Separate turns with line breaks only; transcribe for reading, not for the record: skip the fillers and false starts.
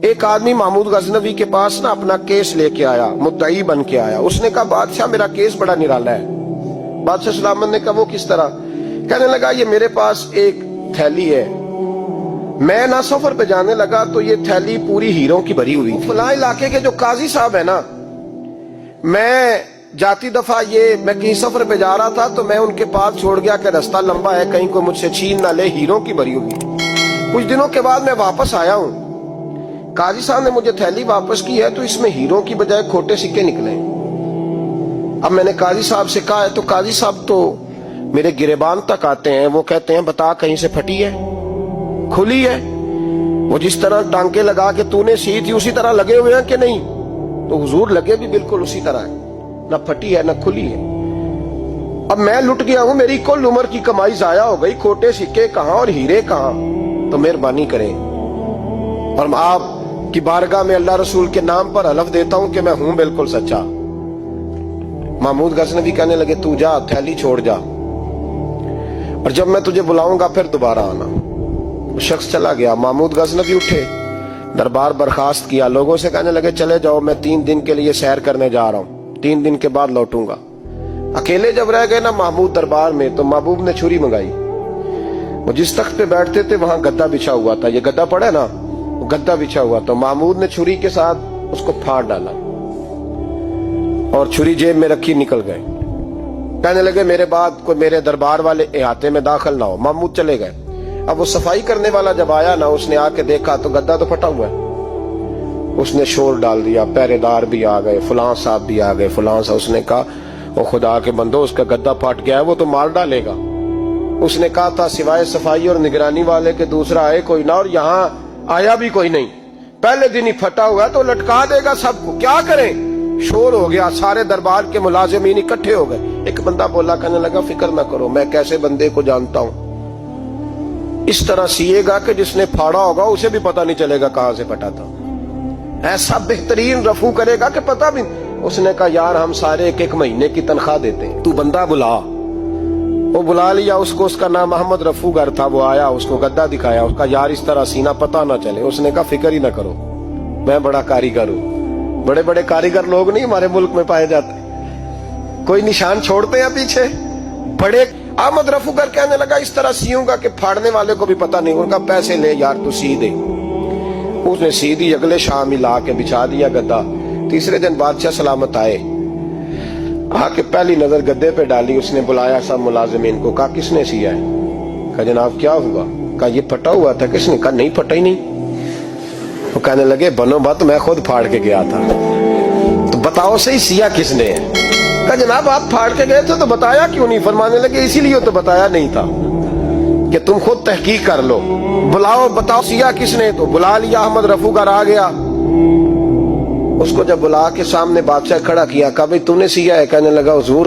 ایک آدمی محمود غزنوی کے پاس نا اپنا کیس لے کے آیا، مدعی بن کے آیا. اس نے کہا بادشاہ میرا کیس بڑا نرالا ہے. بادشاہ سلامت نے کہا وہ کس طرح؟ کہنے لگا یہ میرے پاس ایک تھیلی ہے، میں نہ سفر پہ جانے لگا تو یہ تھیلی پوری ہیروں کی بھری ہوئی. فلاں علاقے کے جو قاضی صاحب ہے نا، میں جاتی دفعہ میں کہیں سفر پہ جا رہا تھا تو میں ان کے پاس چھوڑ گیا کہ رستہ لمبا ہے، کہیں کو مجھ سے چھین نہ لے، ہیروں کی بھری ہوئی. کچھ دنوں کے بعد میں واپس آیا ہوں، قاضی صاحب نے مجھے تھیلی واپس کی ہے تو اس میں ہیروں کی بجائے کھوٹے سکے نکلے. اب میں نے قاضی صاحب سے کہا ہے تو قاضی صاحب تو میرے گریبان تک آتے ہیں، وہ کہتے ہیں بتا کہیں سے پھٹی ہے، کھلی ہے؟ وہ جس طرح ٹانکے لگا کے تو نے سی تھی اسی طرح لگے ہوئے ہیں کہ نہیں؟ تو حضور لگے بھی بالکل اسی طرح ہے، نہ پھٹی ہے نہ کھلی ہے. اب میں لٹ گیا ہوں، میری کل عمر کی کمائی ضائع ہو گئی، کھوٹے سکے کہاں اور ہیرے کہاں؟ تو مہربانی کریں. اور آپ کی بارگاہ میں اللہ رسول کے نام پر حلف دیتا ہوں کہ میں ہوں بالکل سچا. محمود غزنوی کہنے لگے تو جا، تھیلی چھوڑ جا، اور جب میں تجھے بلاؤں گا پھر دوبارہ آنا. وہ شخص چلا گیا. محمود غزنوی اٹھے، دربار برخاست کیا، لوگوں سے کہنے لگے چلے جاؤ، میں 3 دن کے لیے سیر کرنے جا رہا ہوں، 3 دن کے بعد لوٹوں گا. اکیلے جب رہ گئے نا محمود دربار میں تو محبوب نے چھری منگائی. وہ جس تخت پہ بیٹھتے تھے وہاں گدا بچھا ہوا تھا، یہ گدا پڑا نا، وہ گدا بچھا ہوا تھا. محمود نے چھری کے ساتھ اس کو پھاڑ ڈالا اور چھری جیب میں رکھی نکل گئے. کہنے لگے میرے بعد کوئی میرے دربار والے احاطے میں داخل نہ ہو. محمود چلے گئے. اب وہ صفائی کرنے والا جب آیا نا، اس نے آ کے دیکھا تو گدا تو پھٹا ہوا ہے. اس نے شور ڈال دیا، پہرے دار بھی آ گئے، فلاں صاحب بھی آ گئے، فلاں صاحب. اس نے کہا وہ خدا کے بندو، اس کا گدا پھٹ گیا ہے، وہ تو مار ڈالے گا. اس نے کہا تھا سوائے صفائی اور نگرانی والے کے دوسرا آئے کوئی نہ، اور یہاں آیا بھی کوئی نہیں. پہلے دن ہی پھٹا ہوا ہے تو لٹکا دے گا سب کو، کیا کریں؟ شور ہو گیا، سارے دربار کے ملازمین اکٹھے ہو گئے. ایک بندہ بولا، کہنے لگا فکر نہ کرو، میں کیسے بندے کو جانتا ہوں، اس طرح سیے گا کہ جس نے پھاڑا ہوگا اسے بھی پتہ نہیں چلے گا کہاں سے پھٹا تھا. ایسا بہترین رفو کرے گا کہ پتہ بھی. اس نے کہا یار ہم سارے 1 مہینے کی تنخواہ دیتے ہیں، تو بندہ بلا. وہ بلا لیا اس کو، اس کا نام محمد رفو گر تھا. وہ آیا، اس کو گدا دکھایا، اس کا یار اس طرح سینہ پتہ نہ چلے. اس نے کہا فکر ہی نہ کرو، میں بڑا کاریگر ہوں. بڑے بڑے کاریگر لوگ نہیں ہمارے ملک میں پائے جاتے، کوئی نشان چھوڑتے ہیں پیچھے بڑے. احمد رفو گر کہنے لگا اس طرح سیوں گا کہ پھاڑنے والے کو بھی پتہ نہیں. ان کا پیسے لے یار تو سی دے. اس نے سی دی، اگلے شام ہی لا کے بچھا دیا گدا. تیسرے دن بادشاہ سلامت آئے، آ کے پہلی نظر گدے پہ ڈالی. اس نے بلایا سب ملازمین کو، کہا کس نے سیا ہے؟ کہا جناب کیا ہوا؟ کہا یہ پھٹا ہوا تھا. کس نے؟ کہا نہیں پھٹا ہی نہیں. وہ کہنے لگے بنو بات، میں خود پھاڑ کے گیا تھا. تو بتاؤ صحیح سیا کس نے؟ کہا جناب آپ پھاڑ کے گئے تھے تو بتایا کیوں نہیں؟ فرمانے لگے اسی لیے تو بتایا نہیں تھا کہ تم خود تحقیق کر لو. بلاؤ بتاؤ سیا کس نے. تو بلا لیا. احمد رفو گر آ گیا. اس کو جب بلا کے سامنے بادشاہ کھڑا کیا، کہا بھئی تو نے سیا ہے؟ کہنے لگا حضور